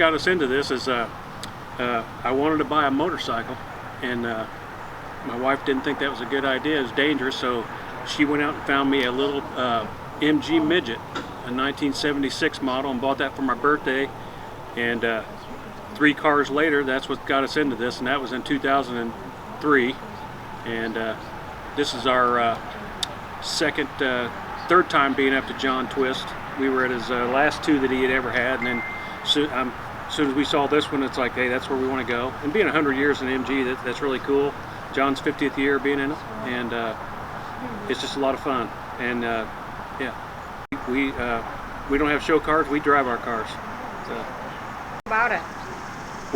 got us into this is I wanted to buy a motorcycle, and my wife didn't think that was a good idea. It was dangerous, so she went out and found me a little MG Midget, a 1976 model, and bought that for my birthday. And 3 cars later, that's what got us into this, and that was in 2003. And this is our third time being up to John Twist. We were at his last 2 that he had ever had, and then as soon as we saw this one, it's like, hey, that's where we want to go. And being 100 years in MG, that's really cool. John's 50th year being in it, and it's just a lot of fun. And yeah, we don't have show cars, we drive our cars. So. About it.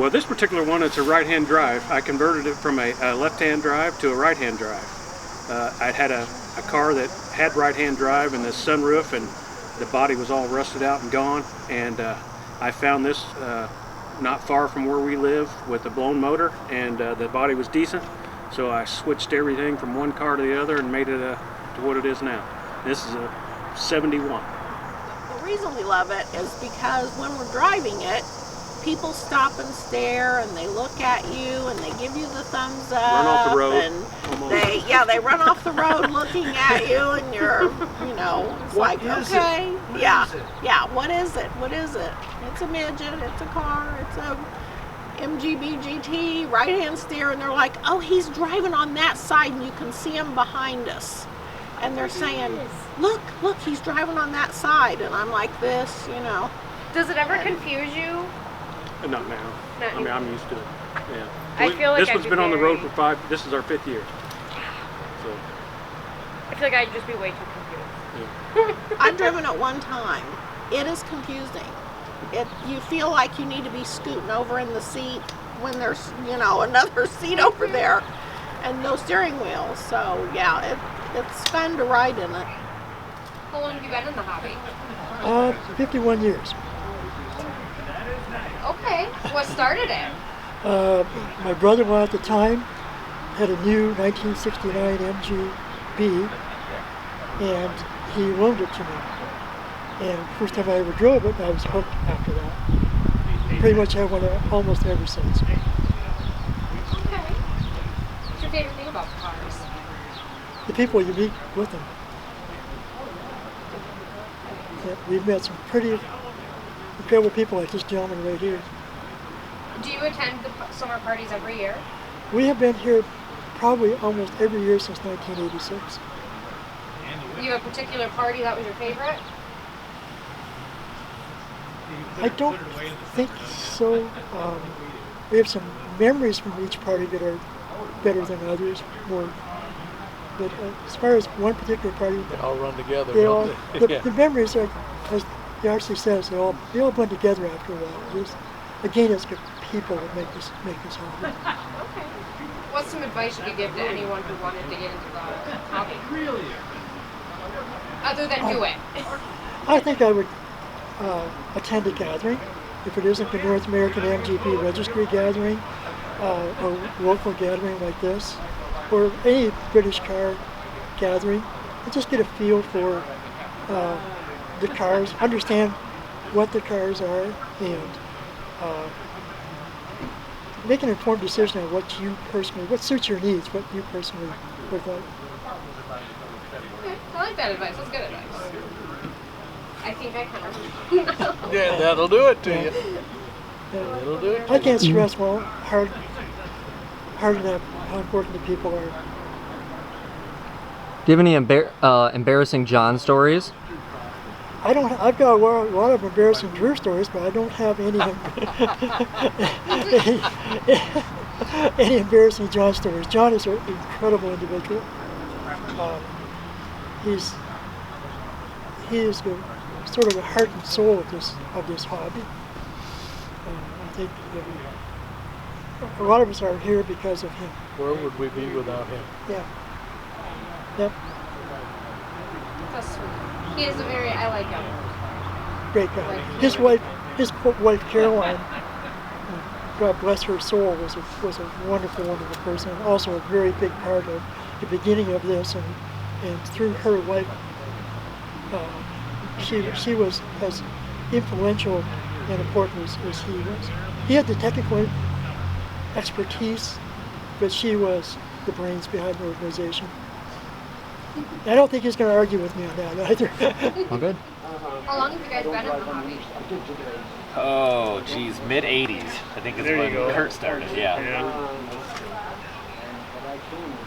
Well, this particular one, it's a right-hand drive. I converted it from a left-hand drive to a right-hand drive. I had a car that had right-hand drive and the sunroof, and the body was all rusted out and gone. And I found this not far from where we live with a blown motor, and the body was decent. So I switched everything from one car to the other and made it to what it is now. This is a 71. The reason we love it is because when we're driving it, people stop and stare, and they look at you, and they give you the thumbs up. Run off the road. And they run off the road looking at you, and you're, it's like, okay, what is it? What is it? It's a midget, it's a car, it's a MGB GT, right-hand steer, and they're like, oh, he's driving on that side, and you can see him behind us. And they're saying, look, he's driving on that side, and I'm like this, Does it ever confuse you? Not now. I mean, I'm used to it. Yeah. I feel like this one's been on the road for this is our 5th year. So. I feel like I'd just be way too confused. Yeah. I've driven it one time. It is confusing. You feel like you need to be scooting over in the seat when there's, another seat over there and no steering wheel. So yeah, it's fun to ride in it. How long have you been in the hobby? 51 years. Okay. What started it? My brother-in-law at the time had a new 1969 MGB, and he loaned it to me. And first time I ever drove it, I was hooked after that. Pretty much had one almost ever since. Okay. What's your favorite thing about cars? The people you meet with them. We've met some pretty incredible people like this gentleman right here. Do you attend the summer parties every year? We have been here probably almost every year since 1986. You have a particular party that was your favorite? I don't think so. We have some memories from each party that are better than others. But as far as one particular party, they all run together. The memories are, as the RC says, they all blend together after a while. Again, it's the people that make this hobby. Okay. What's some advice you could give to anyone who wanted to get into the hobby? Other than do it. I think I would attend a gathering. If it isn't the North American MGB Registry gathering, a local gathering like this, or any British car gathering, and just get a feel for the cars, understand what the cars are, and make an informed decision on what suits your needs, what you personally would like. Okay, I like that advice. That's good advice. I think I kind of. Yeah, that'll do it to you. Yeah. That'll do it. I can't stress hard enough how important the people are. Do you have any embarrassing John stories? I've got a lot of embarrassing Drew stories, but I don't have any any embarrassing John stories. John is an incredible individual. He is the sort of the heart and soul of this hobby. I think a lot of us are here because of him. Where would we be without him? Yeah. Yep. That's sweet. He is I like him. Great guy. His wife Caroline, God bless her soul, was a wonderful, wonderful person. Also a very big part of the beginning of this, and through her life, she was as influential and important as he was. He had the technical expertise, but she was the brains behind the organization. I don't think he's going to argue with me on that either. All good. How long have you guys been in the hobby? Oh, geez, mid 80s. I think is There when you go. Kurt started. Yeah.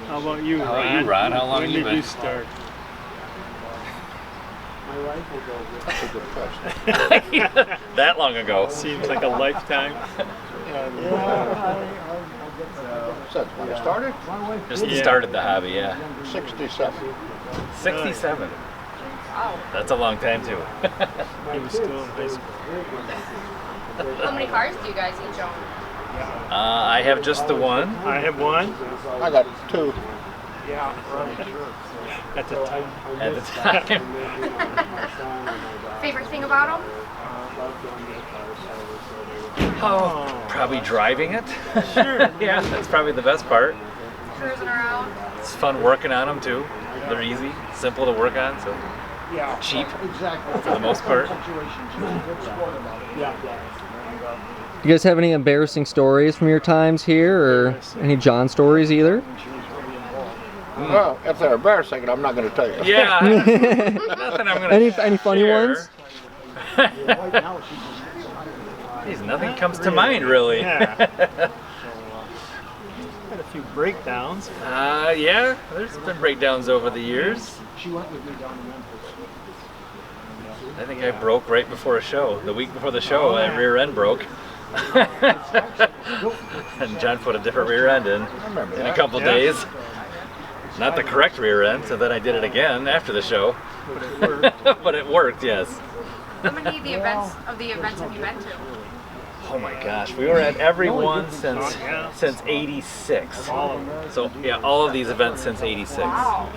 How about you, How about you, Ron? How long when you did been? you start? That's a good question. That long ago. Seems like a lifetime. Since when I started, Just started the hobby, yeah. 67. 67. That's a long time too. He was still in high school. How many cars do you guys each own? I have just the one. I have one I got 2. at the time. At the time. Favorite thing about them? Oh, probably driving it. Sure. Yeah, that's probably the best part. Cruising around? It's fun working on them too. They're easy, simple to work on, so cheap for the most part. You guys have any embarrassing stories from your times here, or any John stories either? Well, if they're embarrassing, I'm not going to tell you. Yeah, nothing I'm gonna Any funny share. ones? Geez, nothing comes to mind really. Yeah. Had a few breakdowns. Yeah, there's been breakdowns over the years. I think I broke right before a show. The week before the show, my rear end broke. And John put a different rear end in a couple days. Not the correct rear end, so then I did it again after the show. But it worked. But it worked, yes. How many of the events have you been to? Oh my gosh, we were at every one since '86. All of them. So yeah, all of these events since '86. Wow.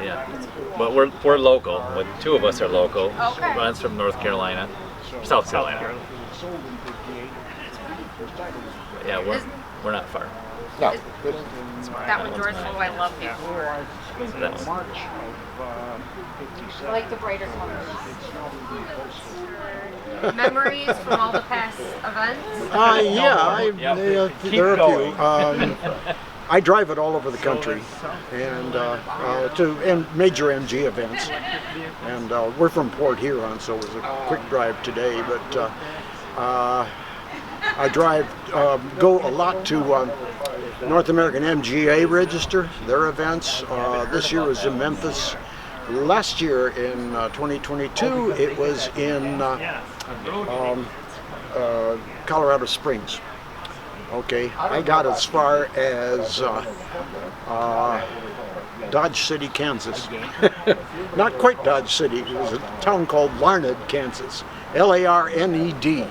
Yeah, but we're local. Well, 2 of us are local. Okay. Ron's from North Carolina, South Carolina. But yeah, we're not far. No. That one, George, oh, I love it. So that one. I like the brighter colors. Memories from all the past events? Yep. There are a going. few. I drive it all over the country, and to major MG events. And we're from Port Huron, so it was a quick drive today. But I go a lot to North American MGA Register, their events. This year was in Memphis. Last year in 2022, it was in Colorado Springs. Okay, I got as far as Dodge City, Kansas. Not quite Dodge City, it was a town called Larned, Kansas. Larned.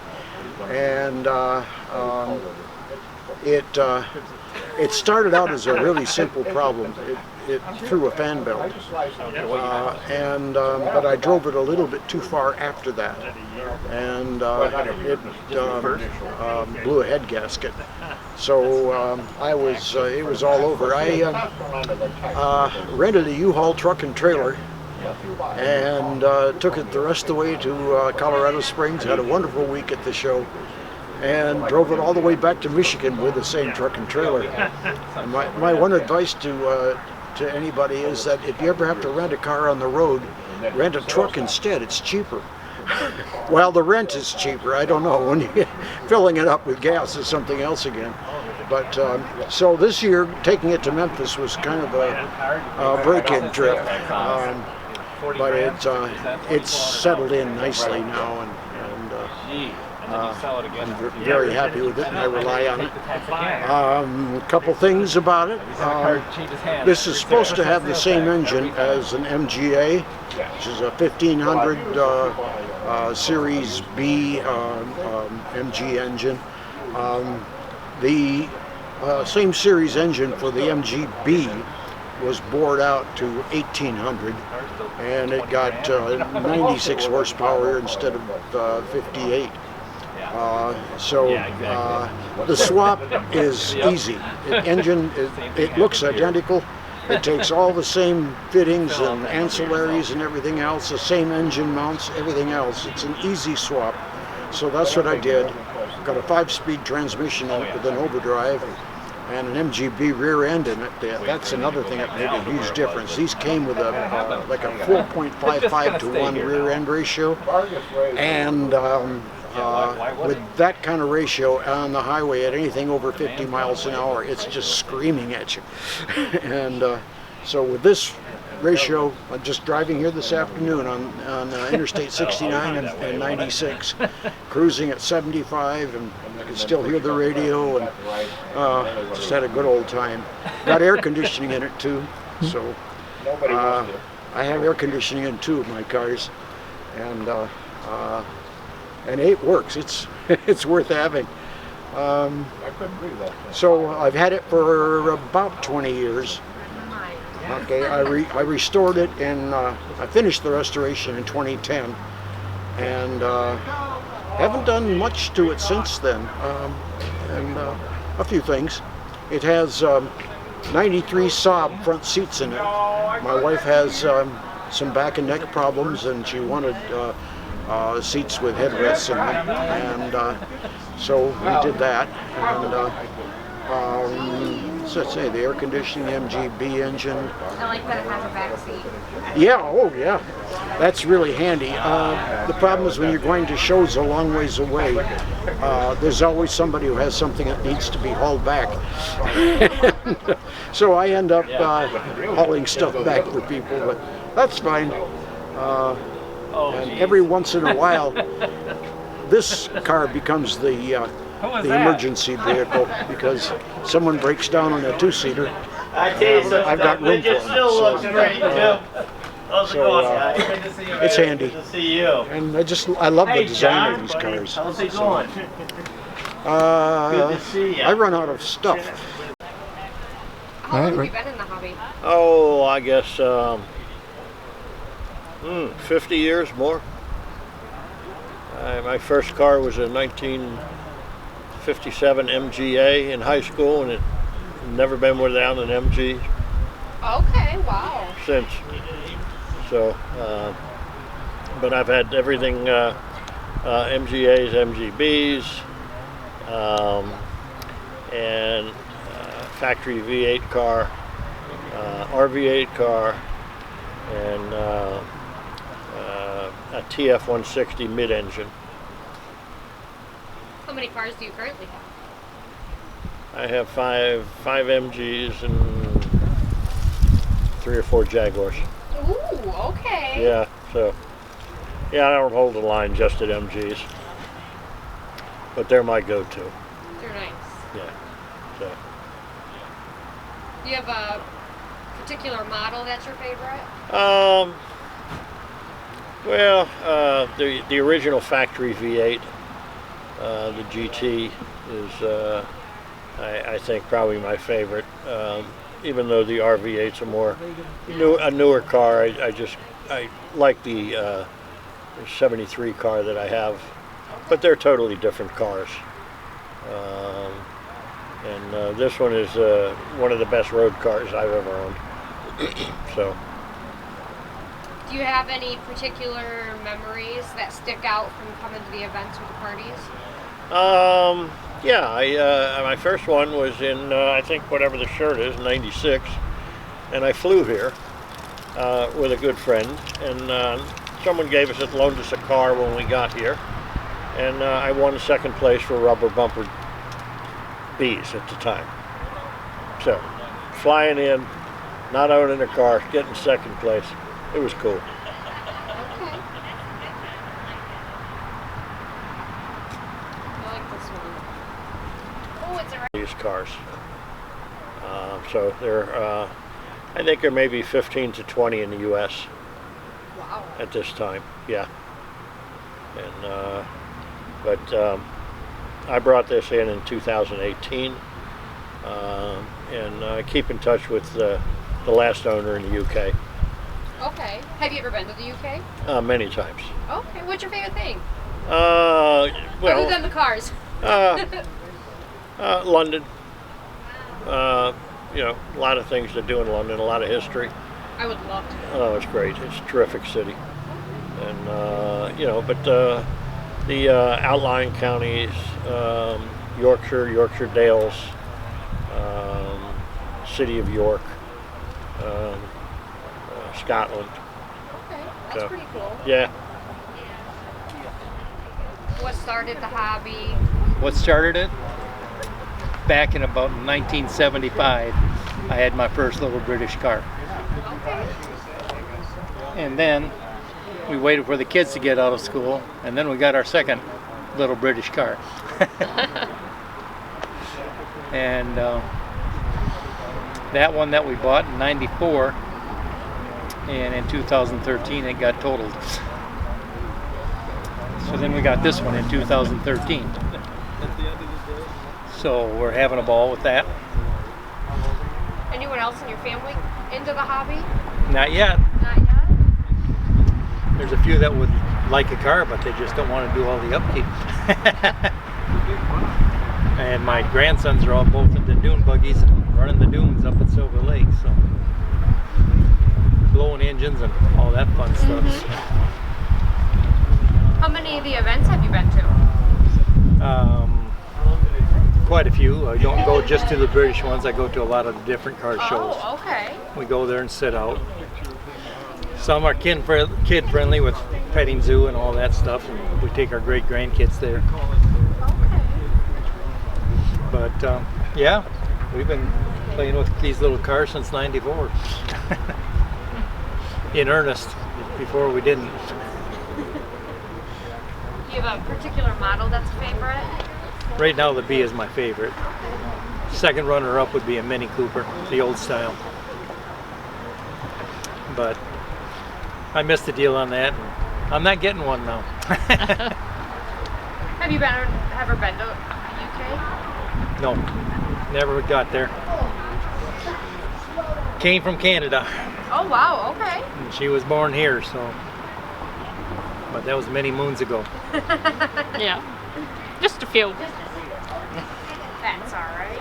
And it started out as a really simple problem. It threw a fan belt, but I drove it a little bit too far after that, and it blew a head gasket. So it was all over. I rented a U-Haul truck and trailer and took it the rest of the way to Colorado Springs. Had a wonderful week at the show, and drove it all the way back to Michigan with the same truck and trailer. And my one advice to anybody is that if you ever have to rent a car on the road, rent a truck instead. It's cheaper. Well, the rent is cheaper. I don't know. When you filling it up with gas is something else again. But so this year, taking it to Memphis was kind of a break-in trip. But it's settled in nicely now, and I'm very happy with it, and I rely on it. A couple things about it. This is supposed to have the same engine as an MGA, which is a 1500 Series B MG engine. The same series engine for the MGB was bored out to 1800, and it got 96 horsepower instead of 58. The swap is easy. It looks identical. It takes all the same fittings and ancillaries and everything else, the same engine mounts, everything else. It's an easy swap. So that's what I did. Got a 5-speed transmission with an overdrive and an MGB rear end in it. That's another thing that made a huge difference. These came with a like a 4.55 to 1 rear end ratio, and with that kind of ratio on the highway at anything over 50 miles an hour, it's just screaming at you. And so with this ratio, I'm just driving here this afternoon on Interstate 69 and 96, cruising at 75, and I can still hear the radio, and just had a good old time. Got air conditioning in it too, so I have air conditioning in 2 of my cars, and it works. It's worth having. So I've had it for about 20 years. Okay, I restored it and I finished the restoration in 2010, and haven't done much to it since then. And a few things. It has 93 Saab front seats in it. My wife has some back and neck problems, and she wanted seats with headrests in them, and so we did that. And so let's say the air conditioning, MGB engine. I like that it has a back seat. Yeah, oh yeah, that's really handy. The problem is when you're going to shows a long ways away, there's always somebody who has something that needs to be hauled back. So I end up hauling stuff back for people, but that's fine. And every once in a while, this car becomes the emergency vehicle because someone breaks down on a 2-seater. I've got room for them. It's handy. Good to see you. And I love the design of these cars. How's it going? Good to see you. I run out of stuff. How long have you been in the hobby? Oh, I guess 50 years more. My first car was a 1957 MGA in high school, and it never been without an MG Okay, wow. since. So, but I've had everything, MGAs, MGBs, and factory V8 car, RV8 car, and a TF-160 mid-engine. How many cars do you currently have? I have five MGs and 3 or 4 Jaguars. Ooh, okay. Yeah, so yeah, I don't hold the line just at MGs, but they're my go-to. They're nice. Yeah. So Do you have a particular model that's your favorite? well, the original factory V8, the GT is I think probably my favorite. Even though the RV8's a newer car, I like the 73 car that I have, but they're totally different cars. And this one is one of the best road cars I've ever owned. So. Do you have any particular memories that stick out from coming to the events or the parties? Yeah, my first one was in, I think whatever the shirt is, 96, and I flew here with a good friend, and someone loaned us a car when we got here, and I won second place for rubber bumper Bs at the time. So, flying in, not owning a car, getting second place, it was cool. Okay. These cars. So they're, I think there may be 15 to 20 in the U.S. Wow. At this time. Yeah. And but I brought this in 2018, and I keep in touch with the last owner in the UK. Okay. Have you ever been to the UK? Many times. Okay. What's your favorite thing? Well, other than the cars. London. You know, a lot of things to do in London, a lot of history. I would love to. Oh, it's great. It's a terrific city. And, you know, but the outlying counties, Yorkshire, Yorkshire Dales, City of York, Scotland. Okay, that's So, pretty cool. Yeah. What started the hobby? What started it? Back in about 1975, I had my first little British car. Okay. And then we waited for the kids to get out of school, and then we got our second little British car. And that one that we bought in '94, and in 2013 it got totaled. So then we got this one in 2013. So we're having a ball with that. Anyone else in your family into the hobby? Not yet. Not yet? There's a few that would like a car, but they just don't want to do all the upkeep. And my grandsons are all both into dune buggies and running the dunes up at Silver Lake, so blowing engines and all that fun stuff. How many of the events have you been to? Quite a few. I don't go just to the British ones. I go to a lot of the different car shows. Oh, okay. We go there and sit out. Some are kid friendly with petting zoo and all that stuff, and we take our great grandkids there. Okay. But yeah, we've been playing with these little cars since '94. In earnest. Before we didn't. Do you have a particular model that's a favorite? Right now the B is my favorite. Second runner up would be a Mini Cooper, the old style. But I missed the deal on that. And I'm not getting one now. Have you ever been to UK? No, never got there. Came from Canada. Oh wow, okay. And she was born here, so. But that was many moons ago. Yeah, just a few. That's alright.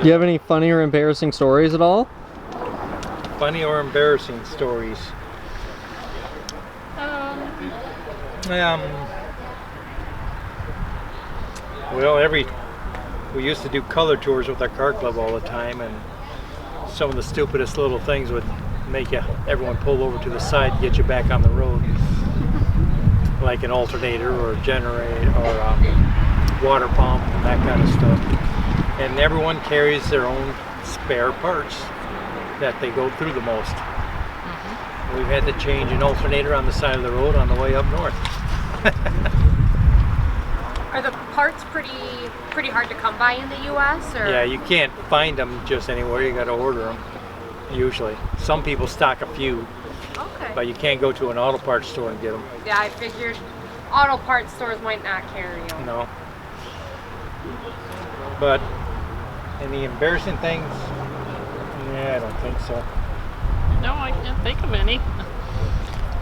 Do you have any funny or embarrassing stories at all? Funny or embarrassing stories? Well, we used to do color tours with our car club all the time, and some of the stupidest little things would make everyone pull over to the side and get you back on the road, like an alternator or a generator or a water pump and that kind of stuff. And everyone carries their own spare parts that they go through the most. We've had to change an alternator on the side of the road on the way up north. Are the parts pretty hard to come by in the U.S.? Or? Yeah, you can't find them just anywhere. You got to order them. Usually, some people stock a few, Okay. but you can't go to an auto parts store and get them. Yeah, I figured auto parts stores might not carry them. No. But any embarrassing things? Yeah, I don't think so. No, I can't think of any.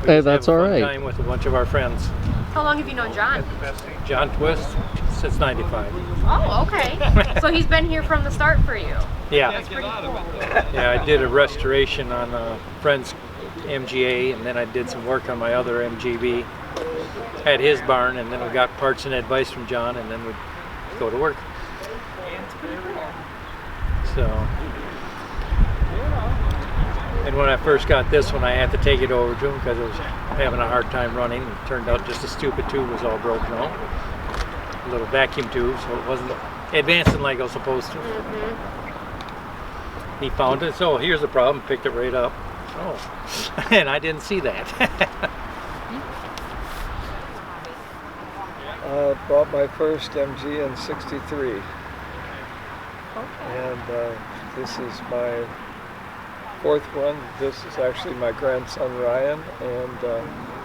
Hey, that's all right. Time with a bunch of our friends. How long have you known John? John Twist since '95. Oh, okay. So he's been here from the start for you. Yeah. That's pretty cool. Yeah, I did a restoration on a friend's MGA, and then I did some work on my other MGB at his barn, and then we got parts and advice from John, and then we'd go to work. That's pretty cool. So, and when I first got this one, I had to take it over to him because it was having a hard time running. It turned out just a stupid tube was all broken out. A little vacuum tube, so it wasn't advancing like it was supposed to. He found it, so here's the problem, picked it right up. Oh, and I didn't see that. Bought my first MG in '63. And this is my fourth one. This is actually my grandson Ryan, and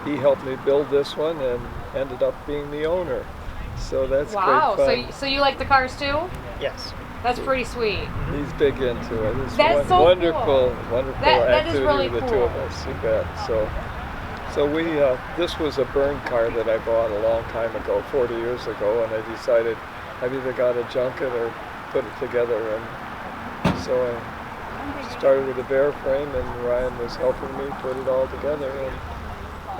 he helped me build this one and ended up being the owner. So that's wow. great fun. So you like the cars too? Yes. That's pretty sweet. He's big into it. It's That's so wonderful, cool. wonderful That is activity really with the cool. two of us. You bet. So we this was a burn car that I bought a long time ago, 40 years ago, and I decided I've either got to junk it or put it together. And so I started with a bare frame, and Ryan was helping me put it all together. And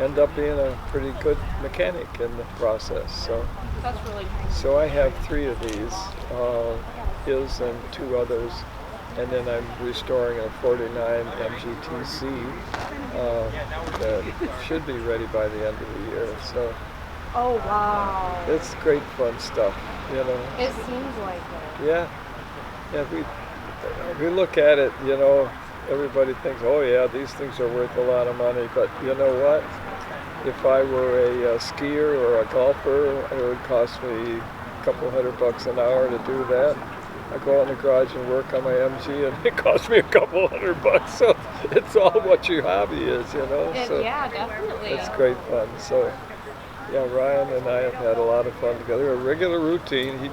end up being a pretty good mechanic in the process. So That's really nice. so I have 3 of these, his and 2 others, and then I'm restoring a 49 MGTC that should be ready by the end of the year. So Oh, wow. it's great fun stuff, you know. It seems like it. Yeah, yeah. We look at it, you know. Everybody thinks, oh yeah, these things are worth a lot of money. But you know what? If I were a skier or a golfer, it would cost me a couple $100 an hour to do that. I go out in the garage and work on my MG, and it costs me a couple $100. So it's all what your hobby is, you know. So Yeah, definitely. it's great fun. So yeah, Ryan and I have had a lot of fun together. A regular routine. He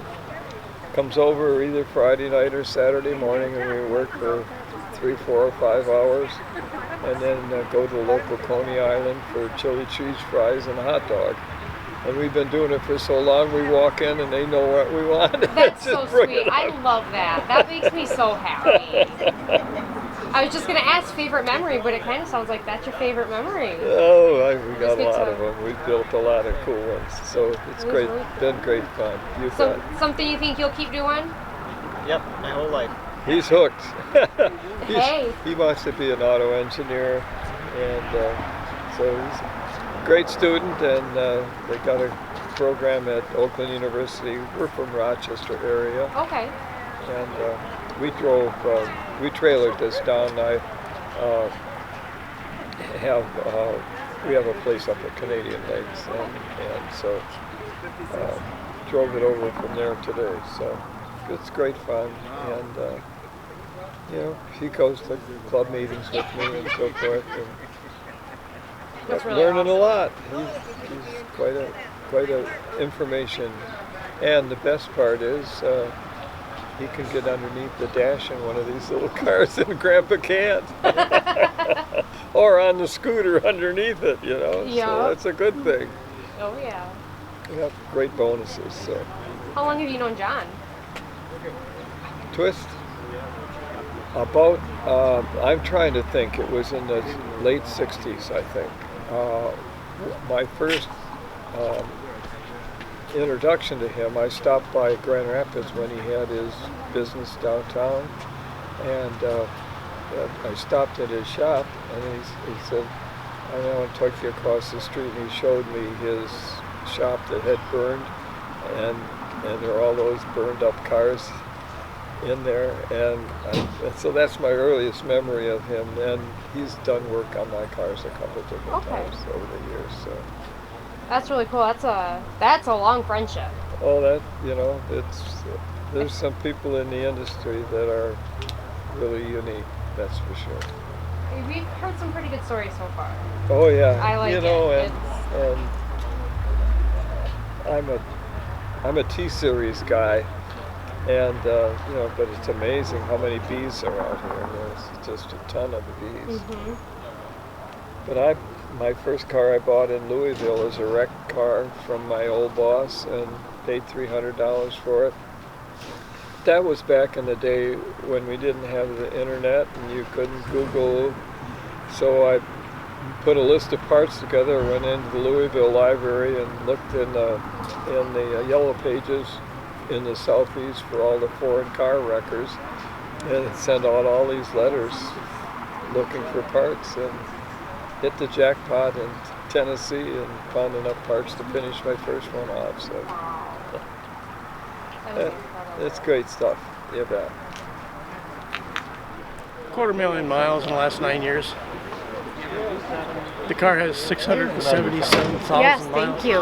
comes over either Friday night or Saturday morning, and we work for 3, 4, or 5 hours, and then go to local Coney Island for chili cheese fries and a hot dog. And we've been doing it for so long, we walk in and they know what we want. That's Just so bring sweet. it I up. love that. That makes me so happy. I was just going to ask favorite memory, but it kind of sounds like that's your favorite memory. Oh, we got Just a get lot to- of them. We've built a lot of cool ones. So it's It was great, really been great fun. You So, bet. something you think you'll keep doing? Yep, my whole life. He's hooked. Hey. He wants to be an auto engineer, and so he's a great student, and they got a program at Oakland University. We're from Rochester area, Okay. and we trailered this down. We have a place up at Canadian Lakes, and so drove it over from there today. So it's great fun, and you know, he goes to club meetings with me and so forth, and That's really learning awesome. a lot. He's quite a information, and the best part is he can get underneath the dash in one of these little cars, and Grandpa can't, or on the scooter underneath it. You know, Yeah. so that's a good thing. Oh, yeah. We have great bonuses. So How long have you known John? twist. About, I'm trying to think, it was in the late 60s, I think. My first introduction to him, I stopped by Grand Rapids when he had his business downtown, and I stopped at his shop, and he said, I want to take you across the street, and he showed me his shop that had burned, and there were all those burned up cars in there, and so that's my earliest memory of him. And he's done work on my cars a couple different Okay. times over the years. So, That's really cool. That's a long friendship. oh, that there's some people in the industry that are really unique. That's for sure. We've heard some pretty good stories so far. Oh yeah, I like you know, it. and I'm a T-series guy. And you know, but it's amazing how many bees are out here. There's just a ton of bees. Mm-hmm. But my first car I bought in Louisville is a wrecked car from my old boss, and paid $300 for it. That was back in the day when we didn't have the internet and you couldn't Google. So I put a list of parts together, went into the Louisville library and looked in the yellow pages in the Southeast for all the foreign car wreckers, and sent out all these letters looking for parts, and hit the jackpot in Tennessee and found enough parts to finish my first one off. So it's great stuff. You bet. 250,000 miles in the last 9 years. The car has 677,000 Yes, miles. thank you.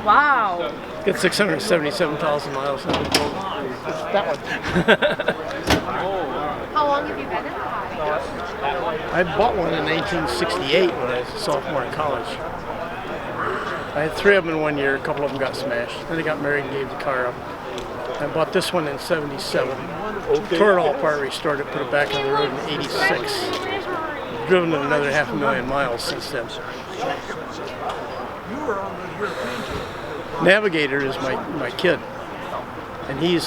Wow. It's 677,000 miles now. That one. How long have you been in the hobby? I bought one in 1968 when I was a sophomore in college. I had 3 of them in 1 year. A couple of them got smashed. Then I got married and gave the car up. I bought this one in 77. Tore it all apart, restored it, put it back on the road in 86. Driven it another 500,000 miles since then. Navigator is my kid, and he's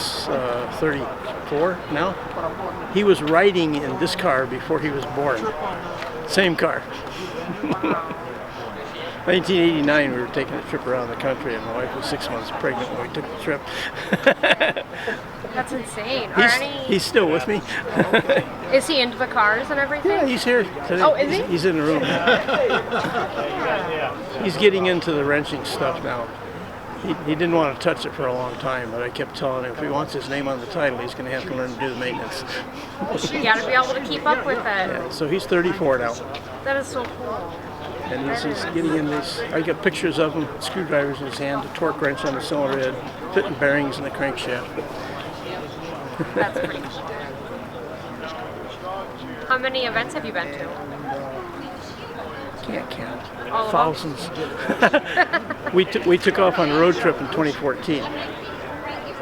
34 now. He was riding in this car before he was born. Same car. 1989, we were taking a trip around the country, and my wife was 6 months pregnant when we took the trip. That's insane. Are He's still with me. Is he into the cars and everything? Yeah, he's here today. Oh, is he? He's in the room. He's getting into the wrenching stuff now. He didn't want to touch it for a long time, but I kept telling him if he wants his name on the title, he's going to have to learn to do the maintenance. You got to be able to keep up with it. Yeah, so he's 34 now. That is so cool. And he's getting in this. I got pictures of him, screwdrivers in his hand, a torque wrench on the cylinder head, fitting bearings in the crankshaft. That's pretty cool. How many events have you been to? Can't count. All Thousands. we took off on a road trip in 2014.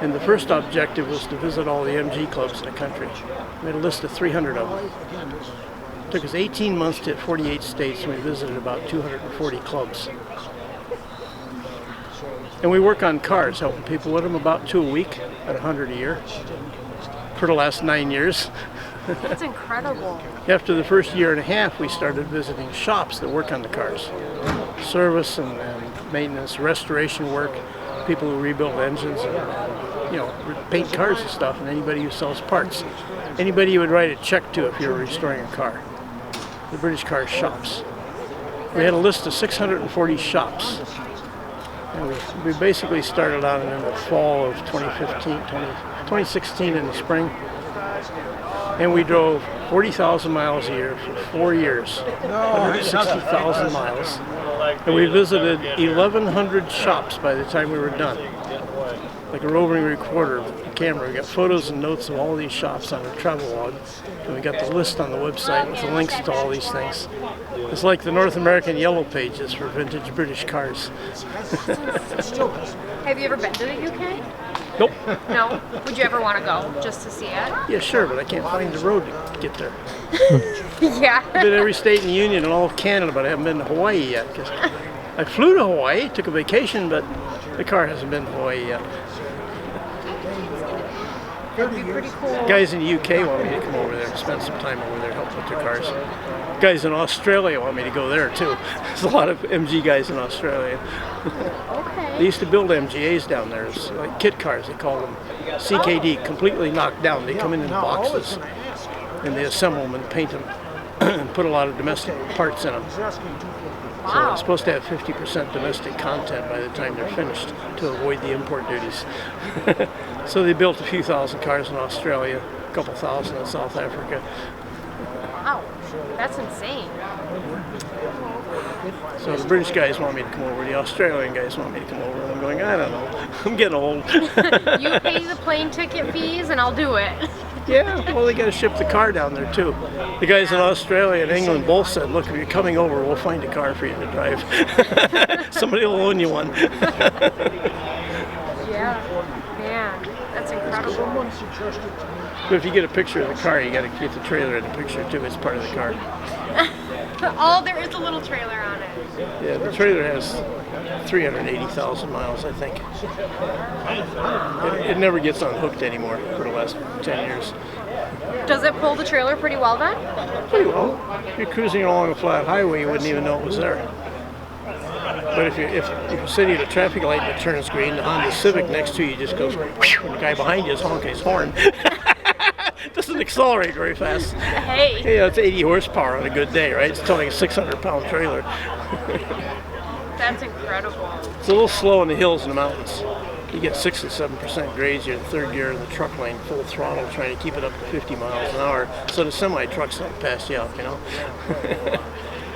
And the first objective was to visit all the MG clubs in the country. We had a list of 300 of them. It took us 18 months to hit 48 states, and we visited about 240 clubs. And we work on cars, helping people with them about 2 a week at 100 a year for the last 9 years. That's incredible. After the first year and a half, we started visiting shops that work on the cars. Service and maintenance, restoration work, people who rebuild engines and you know, paint cars and stuff, and anybody who sells parts. Anybody you would write a check to if you were restoring a car. The British car shops. We had a list of 640 shops. And we basically started out in the fall of 2016 in the spring. And we drove 40,000 miles a year for 4 years, 160,000 miles. And we visited 1,100 shops by the time we were done. Like a roving recorder camera. We got photos and notes of all these shops on a travel log. And we got the list on the website with the links to all these things. It's like the North American Yellow Pages for vintage British cars. Have you ever been to the UK? Nope. No? Would you ever want to go just to see it? Yeah, sure, but I can't find the road to get there. Yeah. I've been every state in the Union and all of Canada, but I haven't been to Hawaii yet. Cause I flew to Hawaii, took a vacation, but the car hasn't been to Hawaii yet. That'd be pretty cool. Guys in the UK want me to come over there and spend some time over there, help with their cars. Guys in Australia want me to go there too. There's a lot of MG guys in Australia. Okay. They used to build MGAs down there. It's like kit cars, they call them CKD, completely knocked down. They come in boxes and they assemble them and paint them and put a lot of domestic parts in them. Wow. So it's supposed to have 50% domestic content by the time they're finished to avoid the import duties. So they built a few thousand cars in Australia, a couple thousand in South Africa. Wow, that's insane. So the British guys want me to come over, the Australian guys want me to come over, and I'm going, I don't know, I'm getting old. You pay the plane ticket fees and I'll do it. Yeah, well, they got to ship the car down there too. The guys in Australia and England both said, look, if you're coming over, we'll find a car for you to drive. Somebody will loan you one. Yeah, man, that's incredible. But if you get a picture of the car, you got to get the trailer in the picture too. It's part of the car. Oh, there is a little trailer on it. Yeah, the trailer has 380,000 miles, I think. It never gets unhooked anymore for the last 10 years. Does it pull the trailer pretty well then? Pretty well. If you're cruising along a flat highway, you wouldn't even know it was there. But if you're sitting at a traffic light and it turns green, the Honda Civic next to you just goes whoosh, and the guy behind you is honking his horn. Doesn't accelerate very fast. Hey. Yeah, it's 80 horsepower on a good day, right? It's towing a 600-pound trailer. That's incredible. It's a little slow in the hills and the mountains. You get 6 and 7% grades. You're in third gear in the truck lane, full throttle, trying to keep it up to 50 miles an hour, so the semi-trucks don't pass you up, you know?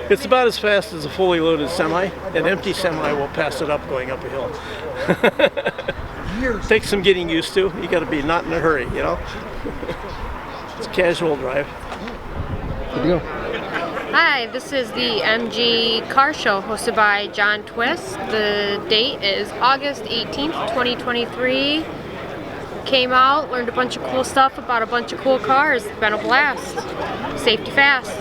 It's about as fast as a fully loaded semi. An empty semi will pass it up going up a hill. Takes some getting used to. You got to be not in a hurry, you know? It's a casual drive. Good to go. Hi, this is the MG Car Show hosted by John Twist. The date is August 18th, 2023. Came out, learned a bunch of cool stuff about a bunch of cool cars. It's been a blast. Safety fast.